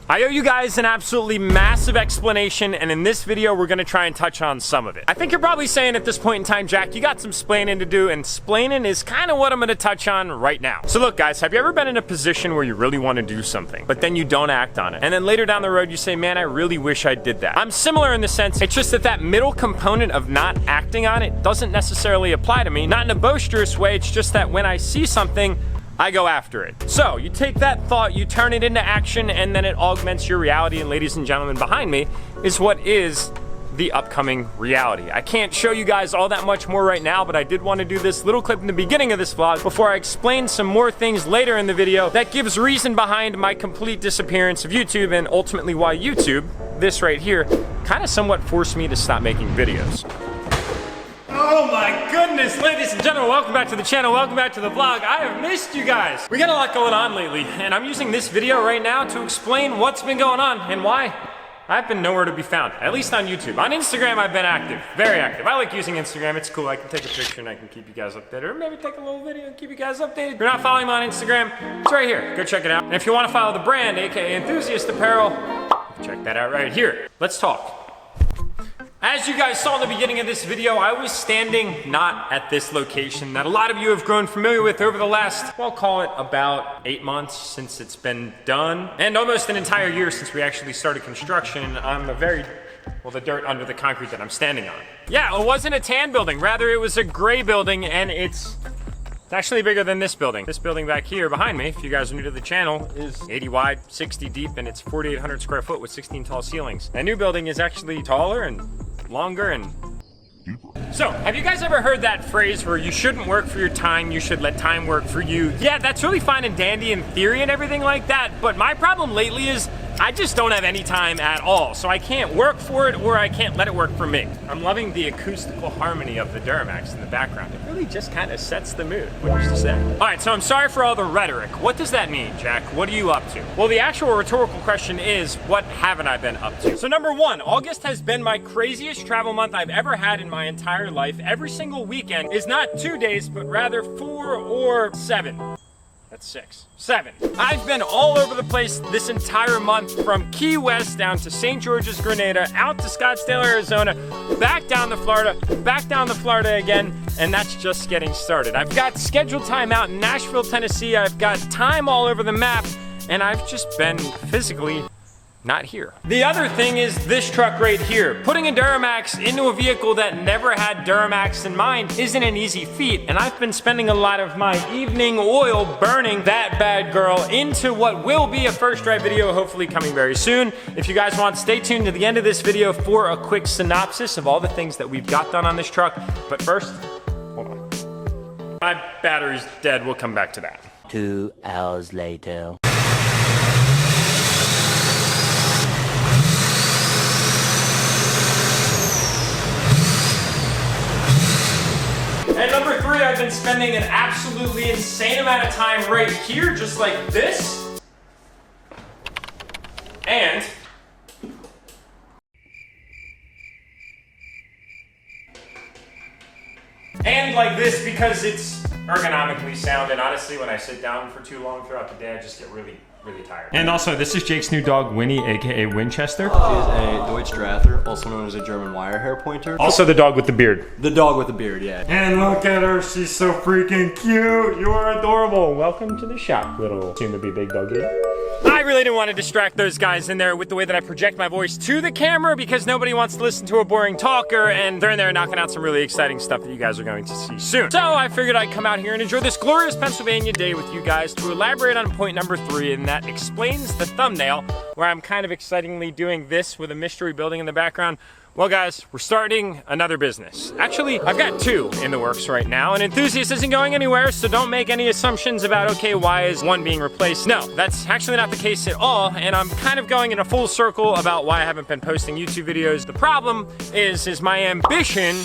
I owe you guys an absolutely massive explanation, and in this video, we're gonna try and touch on some of it. I think you're probably saying at this point in time, Jack, you got some splaining to do, and splaining is kind of what I'm gonna touch on right now. So look, guys, have you ever been in a position where you really wanna do something, but then you don't act on it? And then later down the road, you say, man, I really wish I did that. I'm similar in the sense, it's just that middle component of not acting on it doesn't necessarily apply to me. Not in a boisterous way, it's just that when I see something, I go after it. So you take that thought, you turn it into action, and then it augments your reality. And ladies and gentlemen, behind me is what is the upcoming reality. I can't show you guys all that much more right now, but I did want to do this little clip in the beginning of this vlog before I explain some more things later in the video that gives reason behind my complete disappearance of YouTube, and ultimately why YouTube, this right here, kind of somewhat forced me to stop making videos. Oh my goodness, ladies and gentlemen, welcome back to the channel, welcome back to the vlog. I have missed you guys. We got a lot going on lately, and I'm using this video right now to explain what's been going on and why I've been nowhere to be found, at least on YouTube. On Instagram, I've been active, very active. I like using Instagram, it's cool. I can take a picture and I can keep you guys updated, or maybe take a little video and keep you guys updated. If you're not following me on Instagram, it's right here, go check it out. And if you wanna follow the brand, AKA Enthusiast Apparel, check that out right here. Let's talk. As you guys saw in the beginning of this video, I was standing not at this location that a lot of you have grown familiar with over the last, well, call it about 8 months since it's been done, and almost an entire year since we actually started construction on the the dirt under the concrete that I'm standing on. Yeah, it wasn't a tan building, rather it was a gray building, and it's actually bigger than this building. This building back here behind me, if you guys are new to the channel, is 80 wide, 60 deep, and it's 4,800 square foot with 16 tall ceilings. That new building is actually taller and longer and deeper. So, have you guys ever heard that phrase where you shouldn't work for your time, you should let time work for you? Yeah, that's really fine and dandy in theory and everything like that, but my problem lately is I just don't have any time at all. So I can't work for it, or I can't let it work for me. I'm loving the acoustical harmony of the DURTYMAX in the background. It really just kind of sets the mood, what is to say. All right, so I'm sorry for all the rhetoric. What does that mean, Jack? What are you up to? Well, the actual rhetorical question is, what haven't I been up to? So number one, August has been my craziest travel month I've ever had in my entire life. Every single weekend is not 2 days, but rather 4 or 7. That's 6. 7. I've been all over the place this entire month, from Key West down to St. George's, Grenada, out to Scottsdale, Arizona, back down to Florida again, and that's just getting started. I've got scheduled time out in Nashville, Tennessee. I've got time all over the map, and I've just been physically not here. The other thing is this truck right here. Putting a DURTYMAX into a vehicle that never had DURTYMAX in mind isn't an easy feat, and I've been spending a lot of my evening oil burning that bad girl into what will be a first drive video, hopefully coming very soon. If you guys want, stay tuned to the end of this video for a quick synopsis of all the things that we've got done on this truck. But first, hold on. My battery's dead, we'll come back to that. 2 hours later. And number 3, I've been spending an absolutely insane amount of time right here, just like this. And like this, because it's ergonomically sound, and honestly, when I sit down for too long throughout the day, I just get really tired. And also, this is Jake's new dog, Winnie, aka Winchester. She is a Deutsch Drahther, also known as a German wire hair pointer. Also the dog with the beard. The dog with the beard, yeah. And look at her, she's so freaking cute. You are adorable. Welcome to the shop, little soon-to-be big doggy. I really didn't want to distract those guys in there with the way that I project my voice to the camera, because nobody wants to listen to a boring talker, and they're in there knocking out some really exciting stuff that you guys are going to see soon. So I figured I'd come out here and enjoy this glorious Pennsylvania day with you guys to elaborate on point number 3, and that explains the thumbnail, where I'm kind of excitingly doing this with a mystery building in the background. Well guys, we're starting another business. Actually, I've got 2 in the works right now, and Enthusiast isn't going anywhere, so don't make any assumptions about, okay, why is one being replaced? No, that's actually not the case at all, and I'm kind of going in a full circle about why I haven't been posting YouTube videos. The problem is my ambition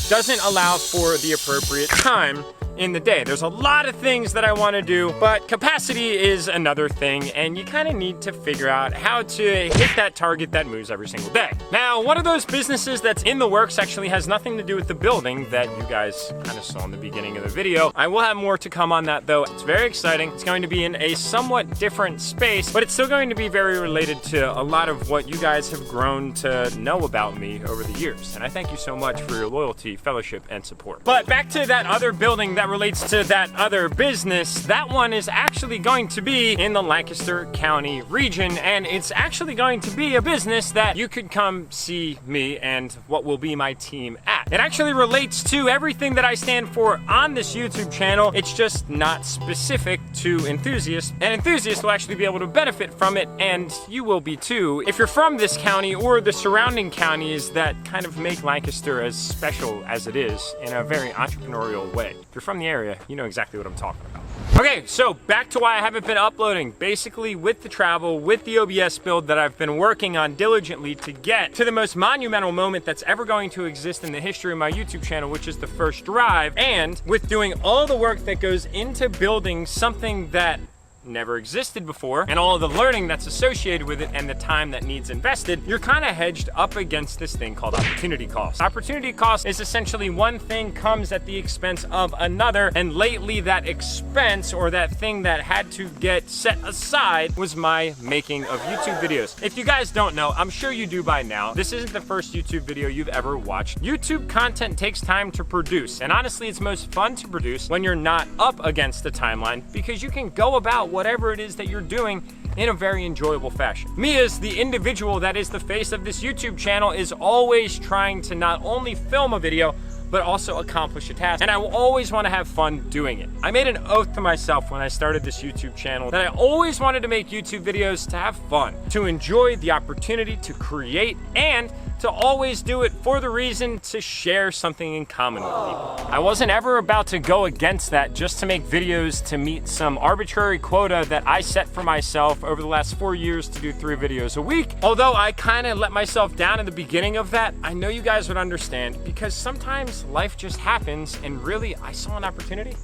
doesn't allow for the appropriate time in the day. There's a lot of things that I want to do, but capacity is another thing, and you kind of need to figure out how to hit that target that moves every single day. Now, one of those businesses that's in the works actually has nothing to do with the building that you guys kind of saw in the beginning of the video. I will have more to come on that though. It's very exciting. It's going to be in a somewhat different space, but it's still going to be very related to a lot of what you guys have grown to know about me over the years. And I thank you so much for your loyalty, fellowship, and support. But back to that other building that relates to that other business, that one is actually going to be in the Lancaster County region, and it's actually going to be a business that you could come see me and what will be my team at. It actually relates to everything that I stand for on this YouTube channel. It's just not specific to enthusiasts, and enthusiasts will actually be able to benefit from it, and you will be too if you're from this county or the surrounding counties that kind of make Lancaster as special as it is in a very entrepreneurial way. If you're from the area, you know exactly what I'm talking about. Okay, so back to why I haven't been uploading. Basically, with the travel, with the OBS build that I've been working on diligently to get to the most monumental moment that's ever going to exist in the history of my YouTube channel, which is the first drive, and with doing all the work that goes into building something that never existed before, and all of the learning that's associated with it and the time that needs invested, you're kind of hedged up against this thing called opportunity cost. Opportunity cost is essentially one thing comes at the expense of another, and lately that expense or that thing that had to get set aside was my making of YouTube videos. If you guys don't know, I'm sure you do by now, this isn't the first YouTube video you've ever watched. YouTube content takes time to produce, and honestly it's most fun to produce when you're not up against the timeline, because you can go about whatever it is that you're doing in a very enjoyable fashion. Me as the individual that is the face of this YouTube channel is always trying to not only film a video, but also accomplish a task, and I will always want to have fun doing it. I made an oath to myself when I started this YouTube channel that I always wanted to make YouTube videos to have fun, to enjoy the opportunity to create, and to always do it for the reason to share something in common with people. I wasn't ever about to go against that just to make videos to meet some arbitrary quota that I set for myself over the last 4 years to do 3 videos a week. Although I kind of let myself down in the beginning of that, I know you guys would understand, because sometimes life just happens, and really I saw an opportunity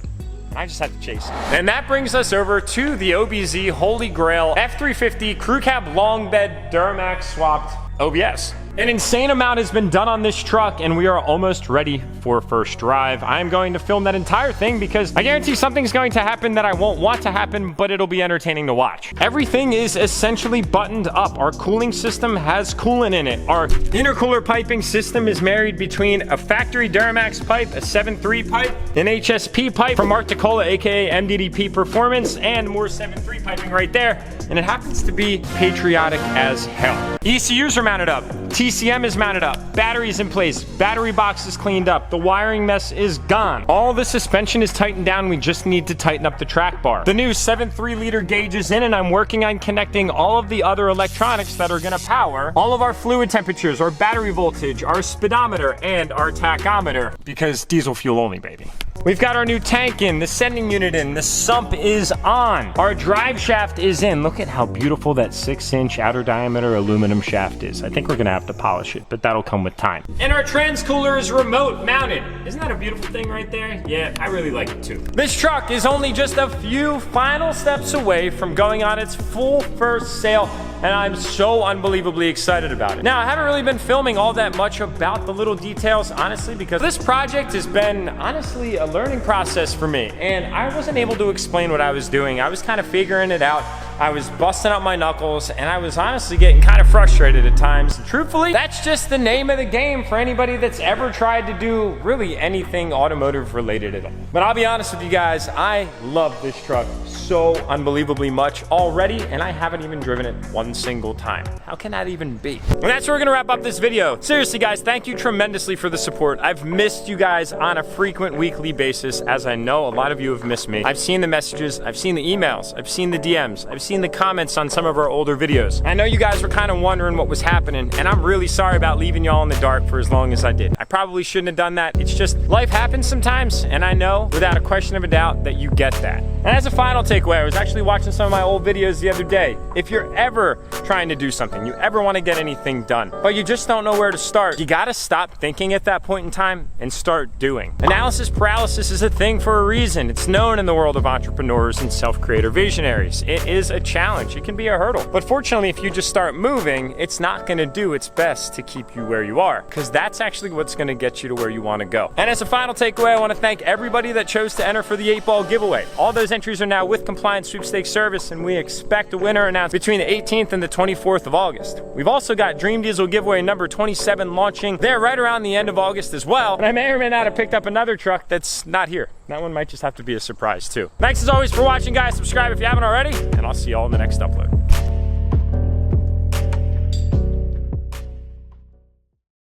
and I just had to chase it. And that brings us over to the OBZ Holy Grail F350 Crew Cab Long Bed DURTYMAX swapped OBS. An insane amount has been done on this truck, and we are almost ready for first drive. I'm going to film that entire thing because I guarantee something's going to happen that I won't want to happen, but it'll be entertaining to watch. Everything is essentially buttoned up. Our cooling system has coolant in it. Our intercooler piping system is married between a factory DURTYMAX pipe, a 7.3 pipe, an HSP pipe from Arcticola, aka MDDP Performance, and more 7.3 piping right there. And it happens to be patriotic as hell. ECUs are mounted up. TCM is mounted up, batteries in place, battery box is cleaned up, the wiring mess is gone. All the suspension is tightened down, we just need to tighten up the track bar. The new 7.3 liter gauge is in, and I'm working on connecting all of the other electronics that are gonna power all of our fluid temperatures, our battery voltage, our speedometer, and our tachometer, because diesel fuel only, baby. We've got our new tank in, the sending unit in, the sump is on, our drive shaft is in. Look at how beautiful that 6-inch outer diameter aluminum shaft is. I think we're gonna have to polish it, but that'll come with time. And our transcooler is remote mounted. Isn't that a beautiful thing right there? Yeah, I really like it too. This truck is only just a few final steps away from going on its full first sale, and I'm so unbelievably excited about it. Now, I haven't really been filming all that much about the little details, honestly, because this project has been, honestly, a learning process for me, and I wasn't able to explain what I was doing. I was kind of figuring it out. I was busting up my knuckles, and I was honestly getting kind of frustrated at times. And truthfully, that's just the name of the game for anybody that's ever tried to do really anything automotive related at all. But I'll be honest with you guys, I love this truck so unbelievably much already, and I haven't even driven it one single time. How can that even be? And that's where we're gonna wrap up this video. Seriously guys, thank you tremendously for the support. I've missed you guys on a frequent weekly basis, as I know a lot of you have missed me. I've seen the messages, I've seen the emails, I've seen the DMs, I've seen seen the comments on some of our older videos. I know you guys were kind of wondering what was happening, and I'm really sorry about leaving y'all in the dark for as long as I did. I probably shouldn't have done that. It's just life happens sometimes, and I know without a question of a doubt that you get that. And as a final takeaway, I was actually watching some of my old videos the other day. If you're ever trying to do something, you ever want to get anything done, but you just don't know where to start, you gotta stop thinking at that point in time and start doing. Analysis paralysis is a thing for a reason. It's known in the world of entrepreneurs and self-creator visionaries. It is a challenge. It can be a hurdle. But fortunately, if you just start moving, it's not gonna do its best to keep you where you are, because that's actually what's gonna get you to where you wanna go. And as a final takeaway, I wanna thank everybody that chose to enter for the 8-ball giveaway. All those entries are now with compliant sweepstakes service, and we expect a winner announced between the 18th and the 24th of August. We've also got Dream Diesel giveaway number 27 launching there right around the end of August as well. And I may or may not have picked up another truck that's not here. That one might just have to be a surprise too. Thanks as always for watching, guys. Subscribe if you haven't already, and I'll see y'all in the next upload.